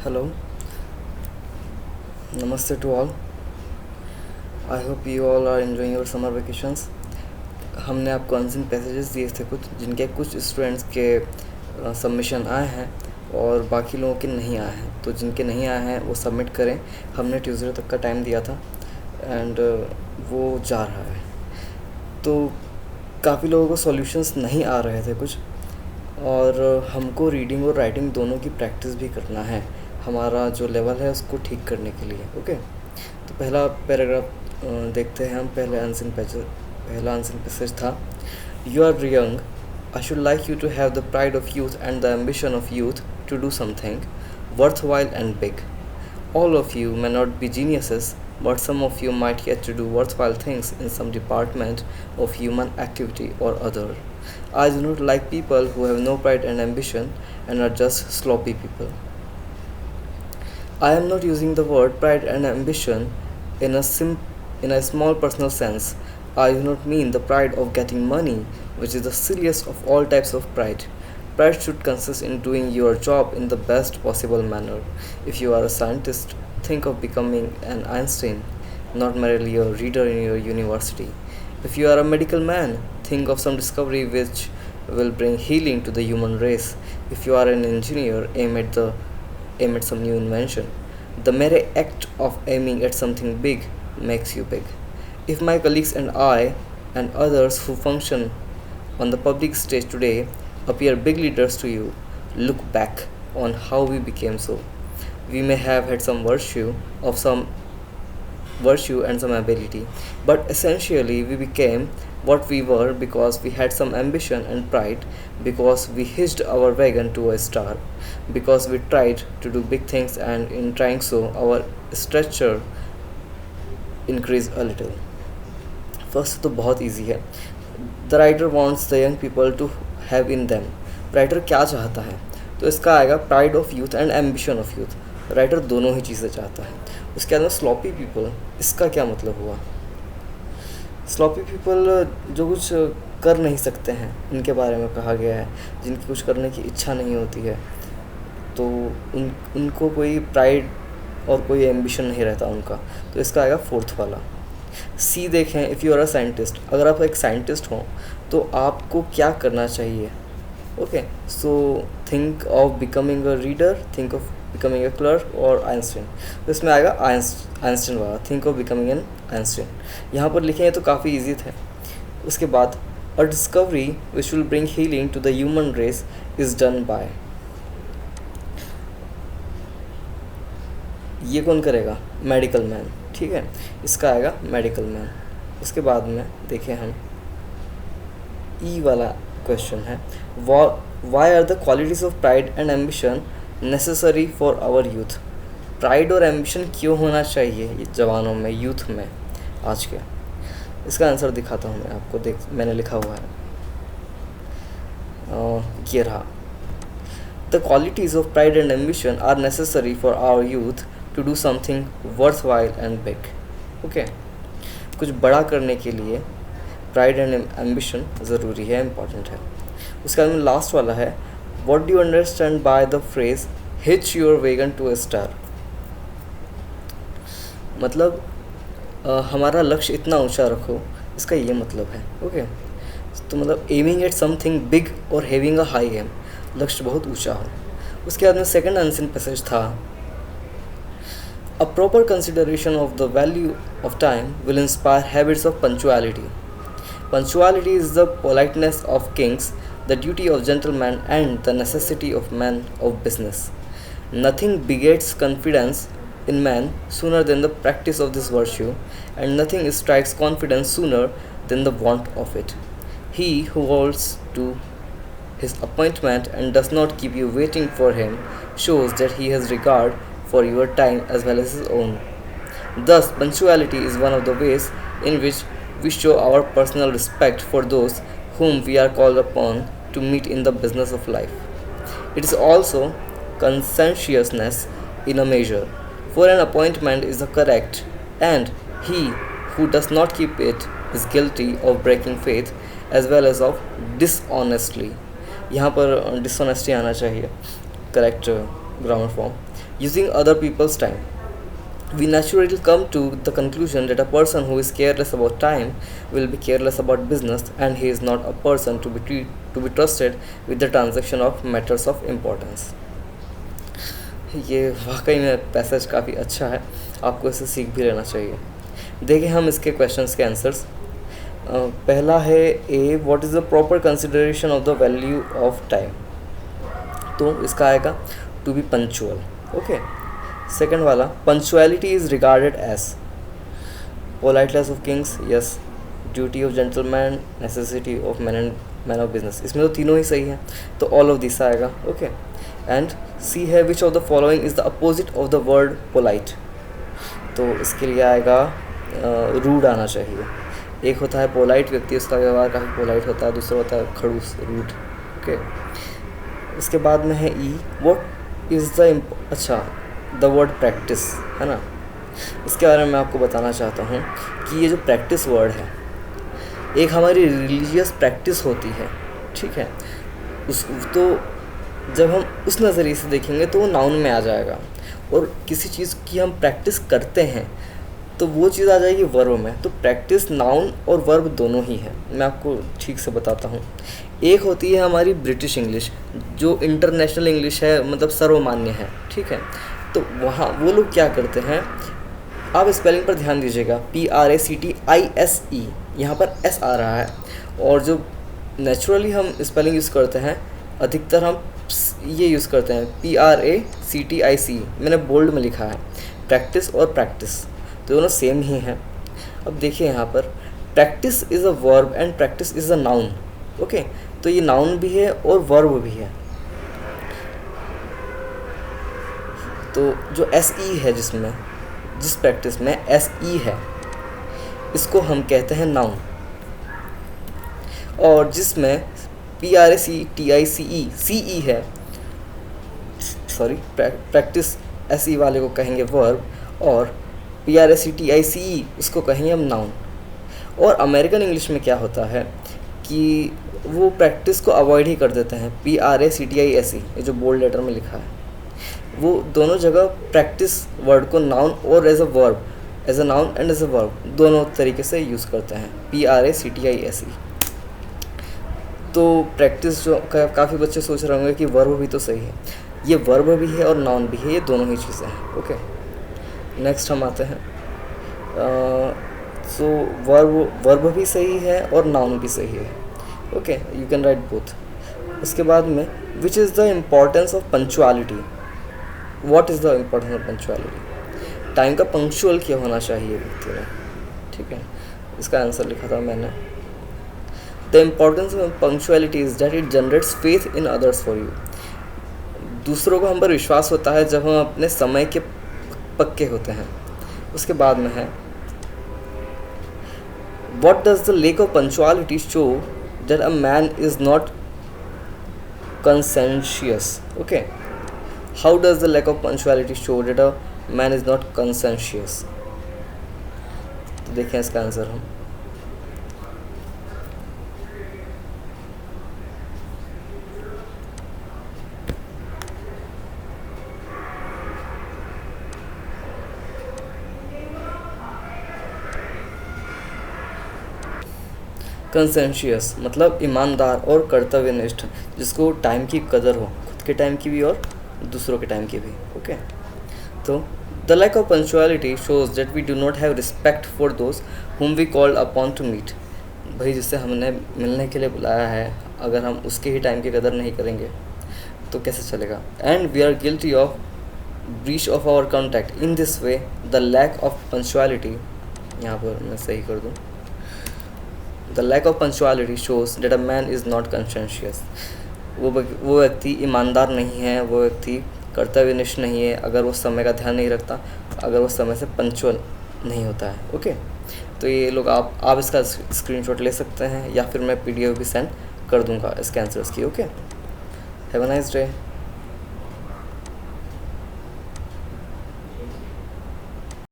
Hello, Namaste to all. I hope you all are enjoying your summer vacations. हमने आपको unseen passages दिए थे कुछ जिनके कुछ स्टूडेंट्स के सबमिशन आए हैं और बाकी लोगों के नहीं आए हैं, तो जिनके नहीं आए हैं वो सबमिट करें। हमने ट्यूसडे तक का टाइम दिया था एंड वो जा रहा है। तो काफ़ी लोगों को सॉल्यूशंस नहीं आ रहे थे कुछ, और हमको रीडिंग और राइटिंग दोनों की प्रैक्टिस भी करना है हमारा जो लेवल है उसको ठीक करने के लिए। ओके, तो पहला पैराग्राफ देखते हैं हम। पहला आंसर पैसेज था, you are young, I should like you to have the pride of youth and the ambition of youth to do something worthwhile and big. All of you may not be geniuses, but some of you might get to do worthwhile things in some department of human activity or other. I do not like people who have no pride and ambition and are just sloppy people. I am not using the word pride and ambition in a small personal sense. I do not mean the pride of getting money, which is the silliest of all types of pride. Pride should consist in doing your job in the best possible manner. If you are a scientist, think of becoming an Einstein, not merely a reader in your university. If you are a medical man, think of some discovery which will bring healing to the human race. If you are an engineer, aim at some new invention. The mere act of aiming at something big makes you big. If my colleagues and I and others who function on the public stage today appear big leaders to you, look back on how we became so. We may have had some virtue and some ability, but essentially we became what we were because we had some ambition and pride, because we hitched our wagon to a star, because we tried to do big things, and in trying so our stature increased a little. First तो बहुत easy है. The writer wants the young people to have in them. Writer क्या चाहता है? तो इसका आएगा pride of youth and ambition of youth. Writer दोनों ही चीज़ें चाहता है. उसके बाद में स्लॉपी पीपल, इसका क्या मतलब हुआ? स्लॉपी पीपल जो कुछ कर नहीं सकते हैं, इनके बारे में कहा गया है, जिनकी कुछ करने की इच्छा नहीं होती है, तो उनको कोई प्राइड और कोई एम्बिशन नहीं रहता उनका. तो इसका आएगा फोर्थ वाला. सी देखें, if you are a scientist, अगर आप एक साइंटिस्ट हों तो आपको क्या करना चाहिए? Okay, so think of becoming a reader, think of becoming a clerk और आइंस्टीन. तो इसमें आएगा आइंस्टीन वाला, think of becoming an Einstein. यहाँ पर लिखे हैं तो काफ़ी ईजी थे. उसके बाद a discovery which will bring healing to the human race is done by. ये कौन करेगा? Medical man. ठीक है, इसका आएगा मेडिकल मैन. उसके बाद में देखें हम ई वाला क्वेश्चन है, why are the qualities of pride and ambition necessary for our youth. Pride और एम्बिशन क्यों होना चाहिए ये जवानों में, यूथ में आज के? इसका आंसर दिखाता हूँ मैं आपको. मैंने लिखा हुआ है, ये रहा. The qualities of pride and ambition are necessary for our youth to do something worthwhile and big. Okay, कुछ बड़ा करने के लिए प्राइड एंड एम्बिशन ज़रूरी है, इम्पॉर्टेंट है. उसके बाद में लास्ट वाला है, what do you understand by the phrase hitch your wagon to a star. मतलब हमारा लक्ष्य इतना ऊंचा रखो, इसका ये मतलब है. ओके, तो मतलब एमिंग एट समथिंग बिग और हैविंग अ हाई एम, लक्ष्य बहुत ऊंचा हो. उसके बाद में सेकंड आंसर पैसेज था, a proper consideration of the value of time will inspire habits of punctuality. Punctuality is the politeness of kings, the duty of gentlemen, and the necessity of men of business. Nothing begets confidence in man sooner than the practice of this virtue, and nothing strikes confidence sooner than the want of it. He who holds to his appointment and does not keep you waiting for him shows that he has regard for your time as well as his own. Thus, punctuality is one of the ways in which we show our personal respect for those whom we are called upon to meet in the business of life. It is also conscientiousness in a measure, for an appointment is correct, and he who does not keep it is guilty of breaking faith as well as of dishonestly. यहाँ पर dishonesty आना चाहिए, correct grammar form. using other people's time. We naturally come to the conclusion that a person who is careless about time will be careless about business, and he is not a person to be trusted with the transaction of matters of importance. ये वाकई में passage काफ़ी अच्छा है, आपको इसे सीख भी लेना चाहिए। देखिए हम इसके क्वेश्चंस के आंसर्स। पहला है A, what is the proper consideration of the value of time, तो इसका आएगा to be punctual. Okay. Second वाला, punctuality is regarded as politeness of kings, yes, duty of gentleman, necessity of man of business, इसमें तो तीनों ही सही हैं, तो ऑल ऑफ दिस आएगा। ओके। एंड सी है, which of the following is the opposite of the word polite, तो इसके लिए आएगा रूड आना चाहिए। एक होता है पोलाइट व्यक्ति, उसका व्यवहार काफ़ी पोलाइट होता है, दूसरा होता है खड़ूस, रूड। ओके। इसके बाद में है ई, व्हाट इज़ द, अच्छा, द वर्ड प्रैक्टिस है ना, इसके बारे में मैं आपको बताना चाहता हूँ कि ये जो प्रैक्टिस वर्ड है, एक हमारी रिलीजियस प्रैक्टिस होती है, ठीक है, उस तो जब हम उस नज़रिए से देखेंगे तो वो नाउन में आ जाएगा, और किसी चीज़ की हम प्रैक्टिस करते हैं तो वो चीज़ आ जाएगी वर्ब में। तो प्रैक्टिस नाउन और वर्ब दोनों ही है। मैं आपको ठीक से बताता हूँ। एक होती है हमारी ब्रिटिश इंग्लिश, जो इंटरनेशनल इंग्लिश है, मतलब सर्वमान्य है, ठीक है, तो वहाँ वो लोग क्या करते हैं, आप स्पेलिंग पर ध्यान दीजिएगा, PRACTISE, यहाँ पर S आ रहा है, और जो नेचुरली हम स्पेलिंग यूज़ करते हैं अधिकतर हम ये यूज़ करते हैं PRACTICE, मैंने बोल्ड में लिखा है, प्रैक्टिस और प्रैक्टिस तो दोनों सेम ही हैं। अब देखिए यहाँ पर practice is a verb and practice is a noun. Okay, तो ये नाउन भी है और वर्ब भी है। तो जो SE है, जिस प्रैक्टिस में SE है, इसको हम कहते हैं नाउन, और जिसमें PRACTICE CE है, सॉरी, प्रैक्टिस SE वाले को कहेंगे वर्ब, और PRACTICE उसको कहेंगे हम नाउन। और अमेरिकन इंग्लिश में क्या होता है कि वो प्रैक्टिस को अवॉइड ही कर देते हैं, PRACTISE, ये जो बोल्ड लेटर में लिखा है, वो दोनों जगह प्रैक्टिस वर्ड को नाउन और as a verb, as a noun and as a verb दोनों तरीके से यूज़ करते हैं, PRACTISE। तो प्रैक्टिस जो काफ़ी बच्चे सोच रहे होंगे कि वर्ब भी तो सही है, ये वर्ब भी है और नाउन भी है, ये दोनों ही चीज़ें हैं। ओके, नेक्स्ट हम आते हैं। सो वर्ब भी सही है और नाउन भी सही है। Okay, you can write both. उसके बाद में which is the importance of punctuality, what is the importance of punctuality, time का पंक्चुअल क्या होना चाहिए व्यक्ति में, ठीक है, इसका आंसर लिखा था मैंने। The importance of punctuality is that it generates faith in others for you, दूसरों को हम पर विश्वास होता है जब हम अपने समय के पक्के होते हैं। उसके बाद में है, what does the lack of punctuality show that a man is not conscientious? Okay, how does the lack of punctuality show that a man is not conscientious? तो देखें इसका आंसर हम। कंसेंशियस मतलब ईमानदार और कर्तव्यनिष्ठ, जिसको टाइम की कदर हो, खुद के टाइम की भी और दूसरों के टाइम की भी। ओके, तो the lack of punctuality shows that we do not have respect for those whom we called upon to meet, भाई जिससे हमने मिलने के लिए बुलाया है, अगर हम उसके ही टाइम की कदर नहीं करेंगे तो कैसे चलेगा। And we are guilty of breach of our contact in this way the lack of punctuality, यहाँ पर मैं सही कर दूँ, the lack of punctuality shows that a man is not conscientious, वो व्यक्ति ईमानदार नहीं है, वो व्यक्ति कर्तव्यनिष्ठ नहीं है अगर वो समय का ध्यान नहीं रखता, अगर वो समय से पंक्चुअल नहीं होता है। ओके, तो ये लोग आप इसका स्क्रीनशॉट ले सकते हैं, या फिर मैं PDF भी सेंड कर दूंगा इसके आंसर्स की। Okay, have a nice day.